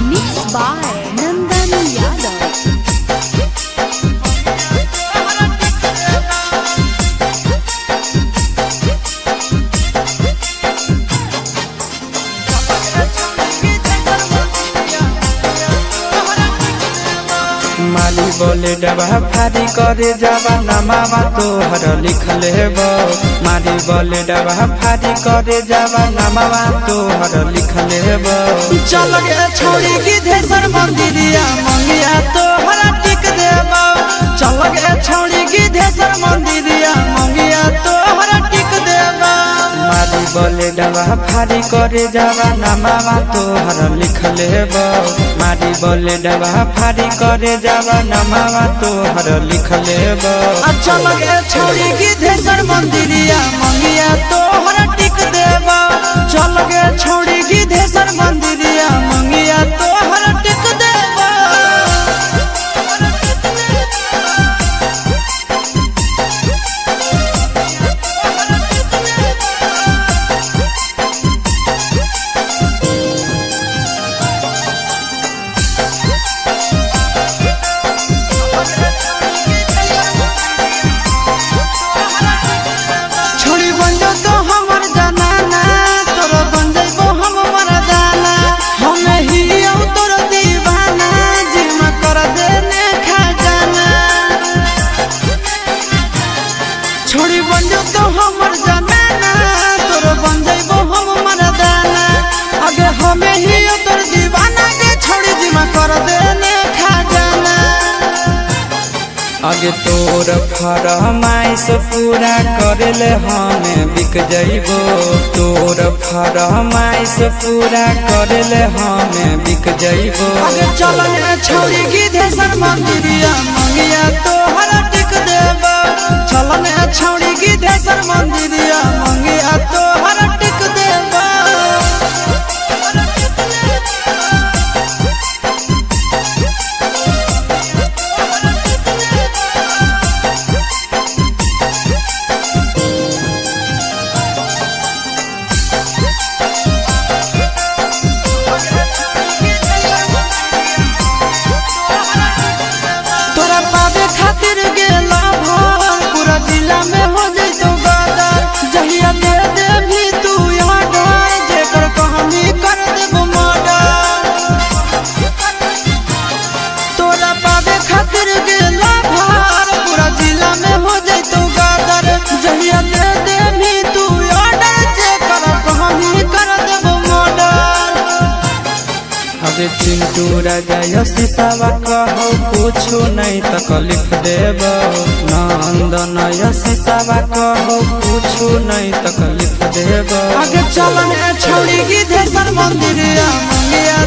Mixed by Nandan Yadav. माली बोले डबा फारी करे जावा नमावा तोहर लिखल हेबो। माली बोले डबा फारी करे जावा नमावा तोहर लिखल हेबो। चल गे छोड़ी गिद्धेश्वर मंदिरिया मंगिया तोहर टिक देबो। चल गे छोड़ी गिद्धेश्वर मंदिरिया मंगिया तोहर टिक देबो। माली बोले डबा फारी करे जावा नमावा तोहर लिखल हेबो। माली बोले डबा फारी करे जावा नमावा तोहर लिखल हेबो। अच्छा लगे छोड़ी गिद्धेश्वर मंदिरिया मंगिया तोहर टिक देबो। चल गे छोड़ी गिद्धेश्वर मंदिरिया मंगिया तोहर टिक देबो। छोड़ी बन जो तो हमर जनाना तोर बन जइबो हम मरदाना। हम ही तोर दीवाना जिमा कर देने खजाना। छोड़ी बन जो तो हमर जनाना तोर बन जइबो हम मरदाना। आगे हम ही तोर दीवाना के छोड़ी जिमा कर देने खजाना। आगे तोर फरमाइश पूरा करेले हमें बिक जइबो। तोर फरमाइश पूरा करेले हमें बिक जइबो। आगे चलने छोड़ी गिद्धेश्वर मंदिरिया मंगिया तोहर टिक देबो। चलने छोड़ी गिद्धेश्वर मंदिरिया मंगिया तोहर टिक देबो। तोरा पावे खातिर गेला भर पूरा जिला में हो जइतो गदर। जहिया दे दे भी तू ऑर्डर जेकर कहानी कर देबो मर्डर। तोरा पावे खातिर गेला भर पूरा जिला में हो जइतो गदर। जहिया दे दे भी तू ऑर्डर जेकर कहानी कर देबो मर्डर। अबे चिंटू राजा यशिसावा कहो कुछो नहीं तकलीफ देबो। नंदन यशिसावा कहो कुछो नहीं तकलीफ देबो। आगे चलने छोड़ी गिद्धेश्वर मंदिरिया मंगिया